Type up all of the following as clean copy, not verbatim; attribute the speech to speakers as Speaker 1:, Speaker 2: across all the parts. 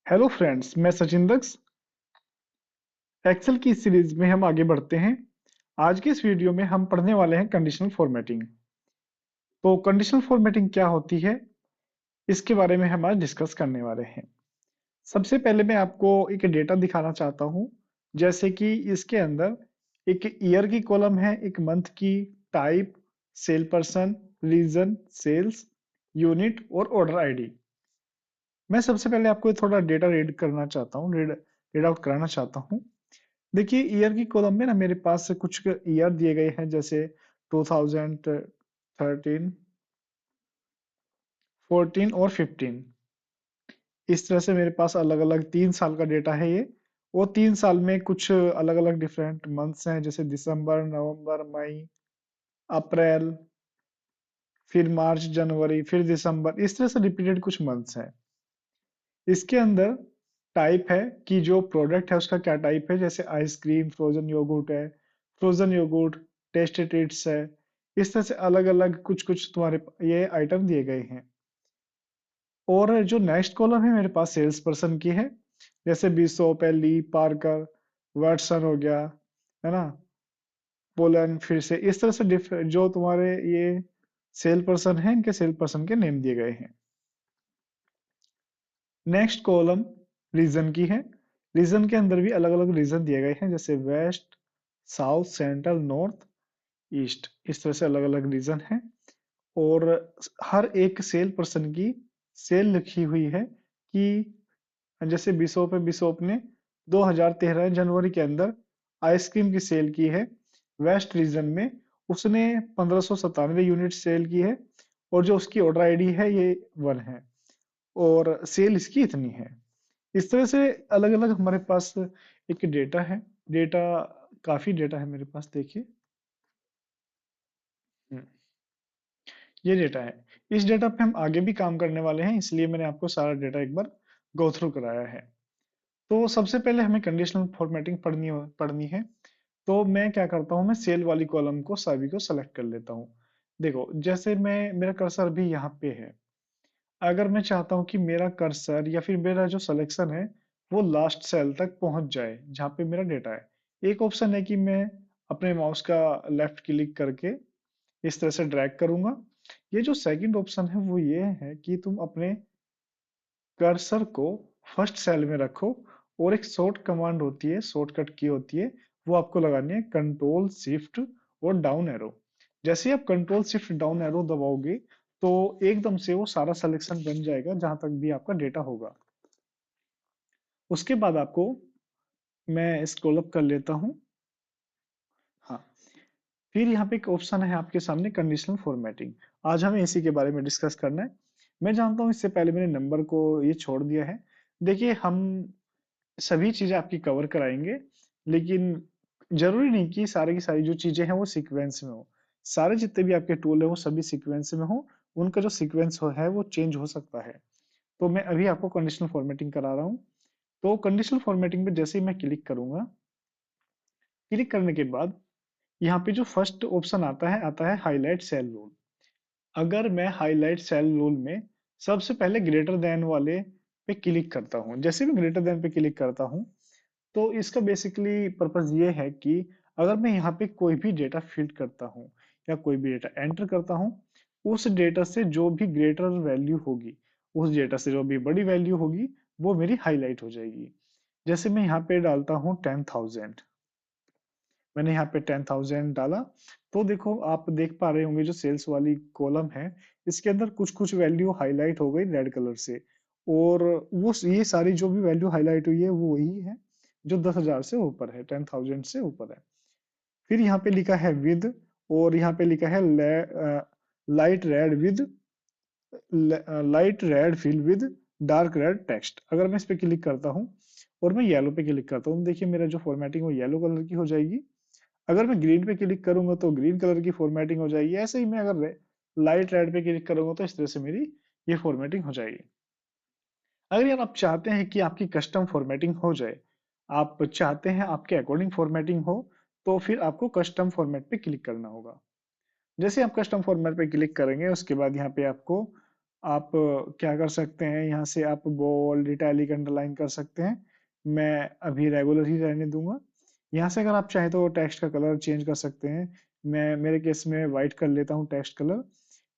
Speaker 1: Hello friends, मैं सचिन दक्ष। Excel की इस सीरीज में हम आगे बढ़ते हैं। आज के इस वीडियो में हम पढ़ने वाले हैं कंडीशनल फॉर्मेटिंग। तो कंडीशनल फॉर्मेटिंग क्या होती है, इसके बारे में हम आज डिस्कस करने वाले हैं। सबसे पहले मैं आपको एक डेटा दिखाना चाहता हूं। जैसे कि इसके अंदर एक ईयर की कॉलम है, एक मंथ की, type, sale person, region, sales, unit और ऑर्डर आईडी। मैं सबसे पहले आपको थोड़ा डेटा रीड करना चाहता हूँ, रीड आउट कराना चाहता हूँ। देखिए, ईयर की कॉलम में ना मेरे पास से कुछ ईयर दिए गए हैं, जैसे 2013, 14 और 15। इस तरह से मेरे पास अलग अलग 3 साल का डेटा है ये। वो 3 साल में कुछ अलग अलग डिफरेंट मंथ्स हैं, जैसे दिसंबर, नवंबर, मई, अप्रैल, फिर मार्च, जनवरी, फिर दिसंबर। इस तरह से रिपीटेड कुछ मंथ्स हैं। इसके अंदर टाइप है कि जो प्रोडक्ट है उसका क्या टाइप है, जैसे आइसक्रीम, फ्रोजन योगर्ट है, फ्रोजन योगर्ट, टेस्टी ट्रीट्स है। इस तरह से अलग अलग कुछ कुछ तुम्हारे ये आइटम दिए गए हैं। और जो नेक्स्ट कॉलम है मेरे पास सेल्स पर्सन की है, जैसे बिशॉप है, ली, पार्कर, वाटसन हो गया, है ना, पोलन। फिर से इस तरह से जो तुम्हारे ये सेल पर्सन है, इनके सेल पर्सन के नेम दिए गए हैं। नेक्स्ट कॉलम रीजन की है। रीजन के अंदर भी अलग अलग रीजन दिए गए हैं, जैसे west, south, central, north, east. इस तरह से अलग अलग रीजन है। और हर एक सेल पर्सन की सेल लिखी हुई है कि जैसे बिशॉप है, बिशॉप ने 2013 जनवरी के अंदर आइसक्रीम की सेल की है। वेस्ट रीजन में उसने 1597 यूनिट सेल की है। और जो उसकी ऑर्डर आईडी है ये 1 है। और सेल इसकी इतनी है। इस तरह से अलग अलग हमारे पास एक डेटा है। डेटा, काफी डेटा है मेरे पास, देखिए। हम्म, ये डेटा है। इस डेटा पे हम आगे भी काम करने वाले हैं, इसलिए मैंने आपको सारा डेटा एक बार गो थ्रू कराया है। तो सबसे पहले हमें कंडीशनल फॉर्मेटिंग पढ़नी है। तो मैं क्या करता हूँ, मैं सेल वाली कॉलम को सभी को सेलेक्ट कर लेता हूँ। देखो, जैसे मैं, मेरा कर्सर भी यहाँ पे है। अगर मैं चाहता हूँ कि मेरा कर्सर या फिर मेरा जो सिलेक्शन है वो लास्ट सेल तक पहुंच जाए जहां पे मेरा डेटा है, एक ऑप्शन है कि मैं अपने माउस का लेफ्ट क्लिक करके इस तरह से ड्रैग करूंगा। ये जो सेकंड ऑप्शन है वो ये है कि तुम अपने कर्सर को फर्स्ट सेल में रखो। और एक शॉर्ट कमांड होती है, शॉर्टकट की होती है, वो आपको लगानी है, कंट्रोल शिफ्ट और डाउन एरो। जैसे ही आप कंट्रोल शिफ्ट डाउन एरो दबाओगे तो एकदम से वो सारा सिलेक्शन बन जाएगा जहां तक भी आपका डेटा होगा। उसके बाद आपको, मैं स्क्रॉल अप कर लेता हूँ। हाँ, फिर यहाँ पे एक ऑप्शन है आपके सामने, कंडीशनल फॉर्मेटिंग। आज हमें इसी के बारे में डिस्कस करना है। मैं जानता हूँ इससे पहले मैंने नंबर को ये छोड़ दिया है। देखिए, हम सभी चीजें आपकी कवर कराएंगे, लेकिन जरूरी नहीं कि सारी की सारी जो चीजें हैं वो सीक्वेंस में हो। सारे जितने भी आपके टूल है वो सभी सीक्वेंस में हो। उनका जो सीक्वेंस है वो चेंज हो सकता है। तो मैं अभी आपको कंडीशनल फॉर्मेटिंग करा रहा हूँ। तो कंडीशनल फॉर्मेटिंग में जैसे ही मैं क्लिक करूंगा, क्लिक करने के बाद यहाँ पे जो फर्स्ट ऑप्शन आता है हाईलाइट सेल रूल। अगर मैं हाईलाइट सेल रूल में सबसे पहले ग्रेटर देन वाले पे क्लिक करता हूँ, जैसे भी ग्रेटर देन पे क्लिक करता हूँ, तो इसका बेसिकली पर्पस ये है कि अगर मैं यहाँ पे कोई भी डेटा फीड करता हूँ या कोई भी डेटा एंटर करता हूँ, उस डेटा से जो भी ग्रेटर वैल्यू होगी, उस डेटा से जो भी बड़ी वैल्यू होगी, वो मेरी हाईलाइट हो जाएगी। जैसे मैं यहाँ पे डालता हूँ 10,000। मैंने यहाँ पे 10,000 डाला। तो देखो, आप देख पा रहे होंगे जो सेल्स वाली कॉलम है, इसके अंदर कुछ कुछ वैल्यू हाईलाइट हो गई रेड कलर से। और वो ये सारी जो भी वैल्यू हाईलाइट हुई है वो वही है जो 10,000 से ऊपर है, 10,000 से ऊपर है। फिर यहाँ पे लिखा है विद, और यहाँ पे लिखा है light red with, light red fill with dark red text. अगर मैं इस पे क्लिक करता हूँ और मैं येलो पे क्लिक करता हूँ, देखिए मेरा जो फॉर्मेटिंग वो येलो कलर की हो जाएगी। अगर मैं ग्रीन पे क्लिक करूंगा तो ग्रीन कलर की फॉर्मेटिंग हो जाएगी। ऐसे ही मैं अगर लाइट रेड पे क्लिक करूंगा तो इस तरह से मेरी ये फॉर्मेटिंग हो जाएगी। अगर यार आप चाहते हैं कि आपकी कस्टम फॉर्मेटिंग हो जाए, आप चाहते हैं आपके अकॉर्डिंग फॉर्मेटिंग हो, तो फिर आपको कस्टम फॉर्मेट पे क्लिक करना होगा। जैसे आप कस्टम फॉर्मेट पे क्लिक करेंगे उसके बाद यहाँ पे आपको आप क्या कर सकते हैं, यहाँ से आप बोल्ड इटैलिक अंडरलाइन कर सकते हैं। मैं अभी रेगुलर ही रहने दूंगा। यहाँ से अगर आप चाहें तो टेक्स्ट का कलर चेंज कर सकते हैं। मैं मेरे केस में वाइट कर लेता हूँ टेक्स्ट कलर।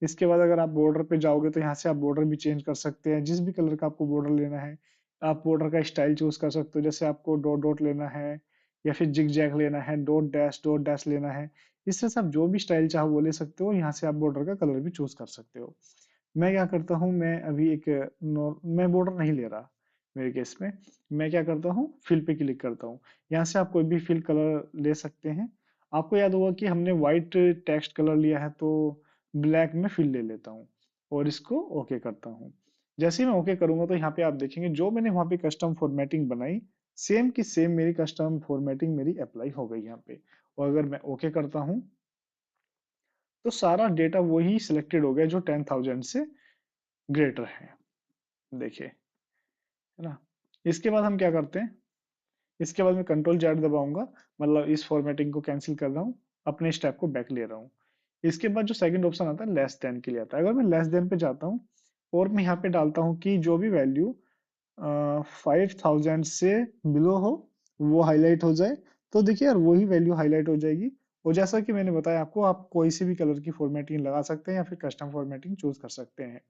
Speaker 1: इसके बाद अगर आप बॉर्डर पे जाओगे तो यहाँ से आप बॉर्डर भी चेंज कर सकते हैं, जिस भी कलर का आपको बॉर्डर लेना है। आप बॉर्डर का स्टाइल चूज कर सकते हो, जैसे आपको डॉट डॉट लेना है या फिर जिग जैग लेना है, डॉट डैश लेना है। इससे से आप जो भी स्टाइल चाहो वो ले सकते हो। यहाँ से आप बॉर्डर का कलर भी चूज कर सकते हो। मैं क्या करता हूँ, मैं अभी एक मैं बॉर्डर नहीं ले रहा मेरे केस में। मैं क्या करता हूँ, फिल पे क्लिक करता हूँ। यहाँ से आप कोई भी फिल कलर ले सकते हैं। आपको याद होगा कि हमने व्हाइट टेक्स्ट कलर लिया है, तो ब्लैक में फिल ले लेता हूँ और इसको ओके करता हूँ। जैसे ही मैं ओके करूंगा तो यहाँ पे आप देखेंगे जो मैंने वहाँ पे कस्टम फॉर्मेटिंग बनाई, सेम की सेम मेरी कस्टम फॉर्मेटिंग मेरी अप्लाई हो गई यहाँ पे। और अगर मैं ओके करता हूँ तो सारा डेटा वही सिलेक्टेड हो गया जो 10,000 से ग्रेटर है। देखिए, है ना। इसके बाद हम क्या करते हैं, इसके बाद मैं कंट्रोल जेड दबाऊंगा, मतलब इस फॉर्मेटिंग को कैंसिल कर रहा हूँ, अपने स्टेप को बैक ले रहा हूँ। इसके बाद जो सेकंड ऑप्शन आता है लेस देन के लिए आता है। अगर मैं लेस देन पे जाता हूँ और मैं यहाँ पे डालता हूँ कि जो भी वैल्यू 5,000 से बिलो हो वो हाईलाइट हो जाए, तो देखिए यार वही वैल्यू हाईलाइट हो जाएगी। और जैसा कि मैंने बताया आपको, आप कोई सी भी कलर की फॉर्मेटिंग लगा सकते हैं या फिर कस्टम फॉर्मेटिंग चूज कर सकते हैं।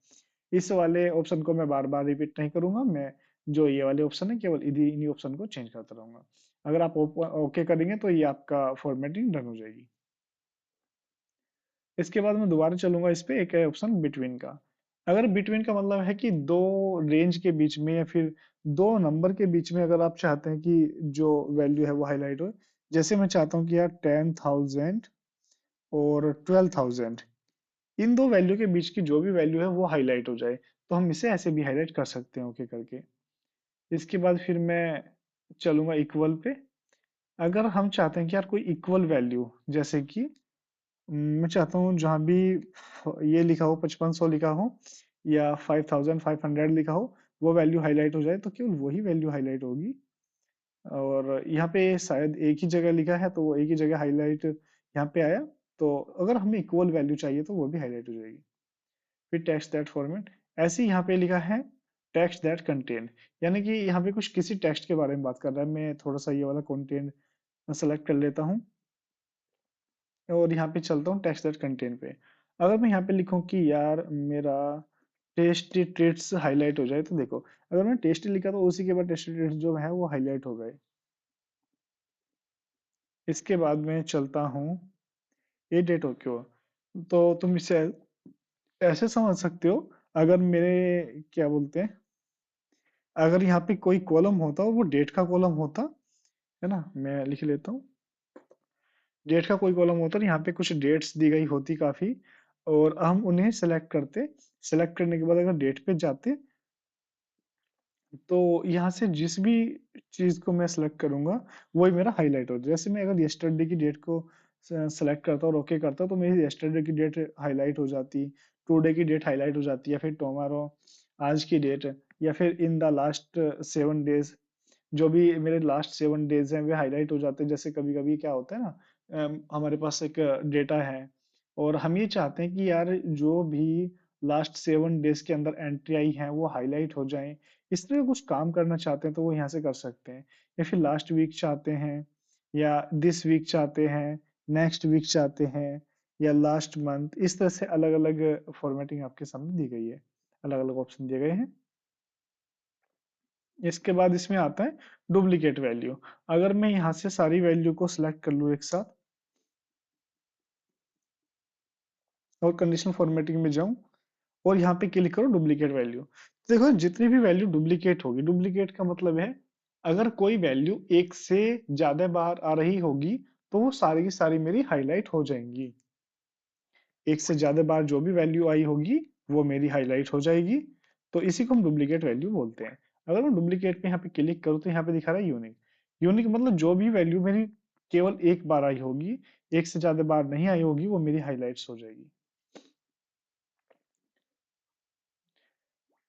Speaker 1: इस वाले ऑप्शन को मैं बार बार रिपीट नहीं करूंगा। मैं जो ये वाले ऑप्शन है केवल इन्हीं इन्हीं ऑप्शन को चेंज करता रहूंगा। अगर आप ओके करेंगे तो ये आपका फॉर्मेटिंग डन हो जाएगी। इसके बाद मैं दोबारा चलूंगा इस पे, एक है ऑप्शन बिटवीन का। अगर बिटवीन का मतलब है कि दो रेंज के बीच में या फिर दो नंबर के बीच में अगर आप चाहते हैं कि जो वैल्यू है वो हाईलाइट हो। जैसे मैं चाहता हूँ कि यार 10,000 और 12,000, इन दो वैल्यू के बीच की जो भी वैल्यू है वो हाईलाइट हो जाए, तो हम इसे ऐसे भी हाईलाइट कर सकते हैं ओके करके। इसके बाद फिर मैं चलूंगा इक्वल पे। अगर हम चाहते हैं कि यार कोई इक्वल वैल्यू, जैसे कि मैं चाहता हूँ जहाँ भी ये लिखा हो 5500 लिखा हो या 5,500 लिखा हो, वो वैल्यू हाईलाइट हो जाए, तो केवल वही वैल्यू हाईलाइट होगी। और यहाँ पे शायद एक ही जगह लिखा है तो वो एक ही जगह हाईलाइट यहाँ पे आया। तो अगर हमें इक्वल वैल्यू चाहिए तो वो भी हाईलाइट हो जाएगी। फिर टेक्स्ट दैट फॉर्मेट, ऐसे ही यहाँ पे लिखा है टेक्स्ट दैट कंटेन, यानी कि यहाँ पे कुछ किसी टेक्स्ट के बारे में बात कर रहा है। मैं थोड़ा सा ये वाला कंटेंट सेलेक्ट कर लेता हूँ और यहाँ पे चलता हूँ टेक्स्ट दैट कंटेन पे। अगर मैं यहाँ पे लिखूँ कि यार मेरा टेस्टी ट्रीट्स हाईलाइट हो जाए, तो देखो अगर मैं टेस्टी लिखा तो उसी के बाद टेस्टी ट्रीट्स जो है वो हाईलाइट हो गए। इसके बाद मैं चलता हूँ ये डेट हो क्यों, तो तुम इसे ऐसे समझ सकते हो। अगर मेरे क्या बोलते हैं, अगर यहाँ पे कोई कॉलम होता वो डेट का कॉलम होता, है ना। मैं लिख लेता हूँ, डेट का कोई कॉलम होता और यहाँ पे कुछ डेट्स दी गई होती काफी, और हम उन्हें सेलेक्ट करते। सेलेक्ट करने के बाद अगर डेट पे जाते तो यहाँ से जिस भी चीज को मैं सेलेक्ट करूंगा वही मेरा हाईलाइट हो। जैसे मैं अगर यस्टरडे की डेट को सेलेक्ट करता और ओके करता तो मेरी यस्टरडे की डेट हाईलाइट हो जाती, टुडे की डेट हाईलाइट हो जाती, या फिर टुमारो आज की डेट, या फिर इन द लास्ट 7 डेज, जो भी मेरे लास्ट 7 डेज हैं वे हाईलाइट हो जाते हैं। जैसे कभी कभी क्या होता है ना, हमारे पास एक डेटा है और हम ये चाहते हैं कि यार जो भी लास्ट 7 डेज के अंदर एंट्री आई है वो हाईलाइट हो जाए। इस तरह कुछ काम करना चाहते हैं तो वो यहाँ से कर सकते हैं। या फिर लास्ट वीक चाहते हैं, या दिस वीक चाहते हैं, नेक्स्ट वीक चाहते हैं, या लास्ट मंथ। इस तरह से अलग अलग फॉर्मेटिंग आपके सामने दी गई है, अलग अलग ऑप्शन दिए गए हैं। इसके बाद इसमें आता है डुप्लीकेट वैल्यू। अगर मैं यहाँ से सारी वैल्यू को सिलेक्ट कर लूँ एक साथ और कंडीशनल फॉर्मेटिंग में जाऊं और यहाँ पे क्लिक करो डुप्लीकेट वैल्यू, देखो जितनी भी वैल्यू डुप्लीकेट होगी, डुप्लीकेट का मतलब है अगर कोई वैल्यू एक से ज्यादा बार आ रही होगी तो वो सारी की सारी मेरी हाईलाइट हो जाएंगी। एक से ज्यादा बार जो भी वैल्यू आई होगी वो मेरी हाईलाइट हो जाएगी। तो इसी को हम डुप्लीकेट वैल्यू बोलते हैं। अगर मैं डुप्लीकेट पे यहाँ पे क्लिक करूँ तो यहाँ पे दिखा रहा है यूनिक। यूनिक मतलब जो भी वैल्यू मेरी केवल एक बार आई होगी, एक से ज्यादा बार नहीं आई होगी, वो मेरी हाईलाइट्स हो जाएगी।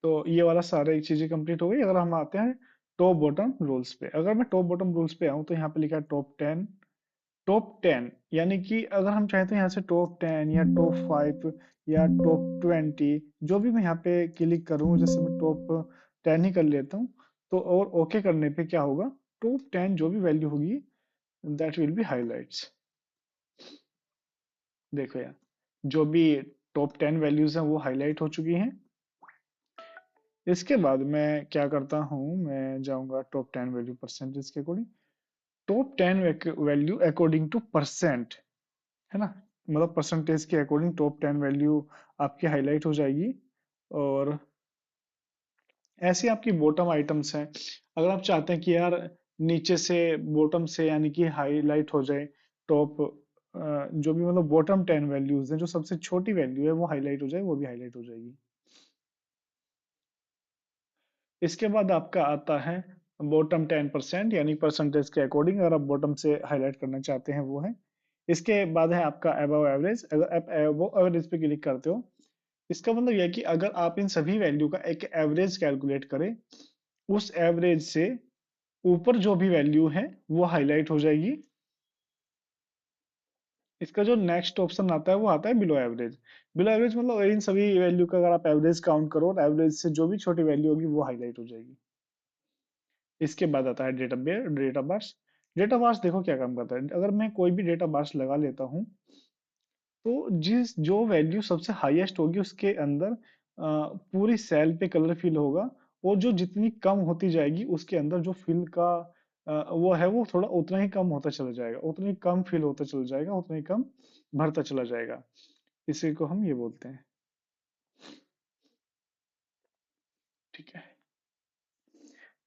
Speaker 1: तो ये वाला सारी चीजें कंप्लीट हो गई। अगर हम आते हैं टॉप बॉटम रूल्स पे, अगर मैं टॉप बॉटम रूल्स पे आऊँ तो यहाँ पे लिखा है टॉप 10, टॉप 10, यानी कि अगर हम चाहते हैं यहाँ से टॉप 10 या टॉप 5 या टॉप 20, जो भी मैं यहाँ पे क्लिक करूँ, जैसे मैं टॉप 10 ही कर लेता हूँ, तो और ओके करने पे क्या होगा, टॉप 10 जो भी वैल्यू होगी दैट विल बी हाईलाइट्स। देखो यार, जो भी टॉप 10 वैल्यूज हैं वो हाईलाइट हो चुकी हैं। इसके बाद मैं क्या करता हूँ, मैं जाऊंगा टॉप 10 वैल्यू परसेंटेज के according. Top 10 value according two percent, है ना, मतलब परसेंटेज के अकॉर्डिंग टॉप 10 वैल्यू आपकी हाईलाइट हो जाएगी। और ऐसे आपकी बॉटम आइटम्स हैं, अगर आप चाहते हैं कि यार नीचे से बॉटम से यानी कि हाईलाइट हो जाए टॉप, जो भी मतलब बॉटम 10 वैल्यूज हैं, जो सबसे छोटी वैल्यू है वो हाईलाइट हो जाए, वो भी हाईलाइट हो जाएगी। इसके बाद आपका आता है बॉटम 10%, यानी परसेंटेज के अकॉर्डिंग अगर आप बॉटम से हाईलाइट करना चाहते हैं वो है। इसके बाद है आपका अबव एवरेज, अगर आप अबव एवरेज पे क्लिक करते हो, इसका मतलब यह है कि अगर आप इन सभी वैल्यू का एक एवरेज कैलकुलेट करें, उस एवरेज से ऊपर जो भी वैल्यू है वो हाईलाइट हो जाएगी। इसका जो नेक्स्ट ऑप्शन आता है वो आता है बिलो एवरेज। बिलो एवरेज मतलब इन सभी वैल्यू का अगर आप एवरेज काउंट करो, एवरेज से जो भी छोटी वैल्यू होगी वो हाईलाइट हो जाएगी। इसके बाद आता है डेटा बार्स। डेटा बार्स देखो क्या काम करता है, अगर मैं कोई भी डेटा बार्स लगा लेता हूँ, तो जिस जो वैल्यू सबसे हाईएस्ट होगी उसके अंदर पूरी सेल पे कलर फिल होगा, और जो जितनी कम होती जाएगी उसके अंदर जो फिल का वो है वो थोड़ा उतना ही कम होता चला जाएगा, उतना ही कम फिल होता चला जाएगा, उतना ही कम भरता चला जाएगा। इसी को हम ये बोलते हैं। ठीक है,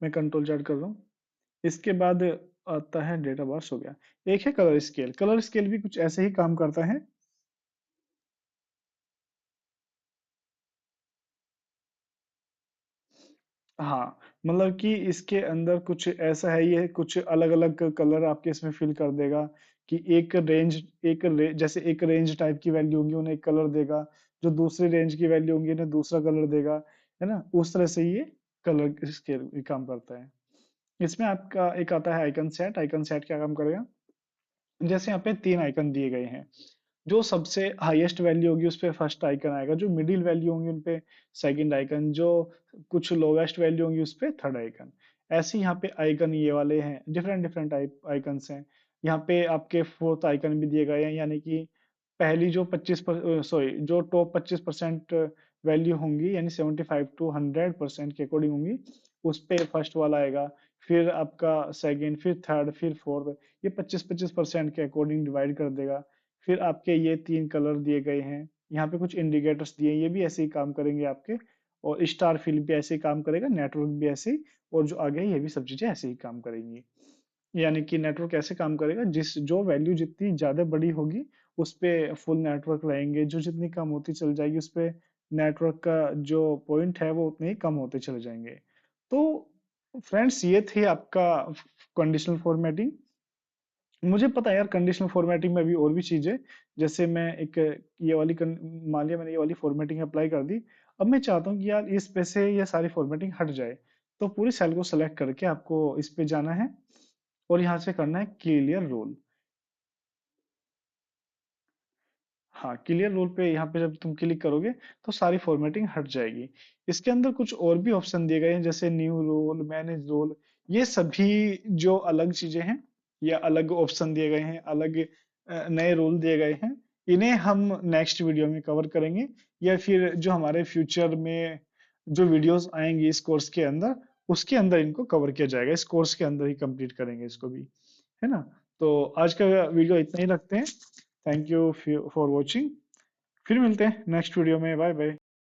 Speaker 1: मैं कंट्रोल Z कर रहा हूँ। इसके बाद आता है डेटा बॉक्स हो गया। एक है कलर स्केल, कलर स्केल भी कुछ ऐसे ही काम करता है। हाँ, मतलब कि इसके अंदर कुछ ऐसा है, ये कुछ अलग अलग कलर आपके इसमें फिल कर देगा, कि जैसे एक रेंज टाइप की वैल्यू होगी उन्हें एक कलर देगा, जो दूसरी रेंज की वैल्यू होंगी उन्हें दूसरा कलर देगा, है ना, उस तरह से ये कलर स्केल काम करता है। इसमें आपका एक आता है आइकन सेट। आइकन सेट क्या काम करेगा, जैसे यहाँ पे 3 आइकन दिए गए हैं, जो सबसे हाईएस्ट वैल्यू होगी उस पे फर्स्ट आइकन आएगा, जो मिडिल वैल्यू होंगी उन पे सेकंड आइकन, जो कुछ लोवेस्ट वैल्यू होंगी उस पे थर्ड आइकन। ऐसे यहाँ पे आइकन ये वाले हैं, डिफरेंट डिफरेंट टाइप आइकन्स हैं। यहाँ पे आपके फोर्थ आइकन भी दिए गए हैं, यानी कि पहली जो 25% वैल्यू होंगी, यानी 75 to 100% के अकॉर्डिंग होंगी, उस पे फर्स्ट वाला आएगा। फिर आपका सेकंड, फिर थर्ड, फिर फोर्थ, ये 25-25% के अकॉर्डिंग डिवाइड कर देगा। फिर आपके ये 3 कलर दिए गए हैं, यहाँ पे कुछ इंडिकेटर्स दिए हैं, ये भी ऐसे ही काम करेंगे आपके। और स्टार फिल्म भी ऐसे ही काम करेगा, नेटवर्क भी ऐसे ही, और जो आगे है ये भी सब चीजें ऐसे ही काम करेंगी। यानी कि नेटवर्क ऐसे काम करेगा, जिस जो वैल्यू जितनी ज्यादा बड़ी होगी उस पे फुल नेटवर्क रहेंगे, जो जितनी कम होती चल जाएगी उस पे नेटवर्क का जो पॉइंट है वो उतने ही कम होते चले जाएंगे। तो फ्रेंड्स, ये थे आपका कंडीशनल फॉर्मेटिंग। मुझे पता है यार, कंडीशनल फॉर्मेटिंग में भी और भी चीजें, जैसे मैं एक ये वाली मान लिया मैंने ये वाली फॉर्मेटिंग अप्लाई कर दी, अब मैं चाहता हूँ कि यार इस पे से ये सारी फॉर्मेटिंग हट जाए, तो पूरी सेल को सेलेक्ट करके आपको इस पे जाना है और यहाँ से करना है क्लियर रोल। हाँ, क्लियर रोल पे यहाँ पे जब तुम क्लिक करोगे तो सारी फॉर्मेटिंग हट जाएगी। इसके अंदर कुछ और भी ऑप्शन दिए गए हैं, जैसे न्यू रोल, मैनेज रोल, ये सभी जो अलग चीजें हैं या अलग ऑप्शन दिए गए हैं, अलग नए रोल दिए गए हैं, इन्हें हम नेक्स्ट वीडियो में कवर करेंगे, या फिर जो हमारे फ्यूचर में जो वीडियोस आएंगी इस कोर्स के अंदर, उसके अंदर इनको कवर किया जाएगा, इस कोर्स के अंदर ही कंप्लीट करेंगे इसको भी, है ना। तो आज का वीडियो इतना ही रखते हैं। Thank you for watching. फिर मिलते हैं नेक्स्ट वीडियो में। Bye bye.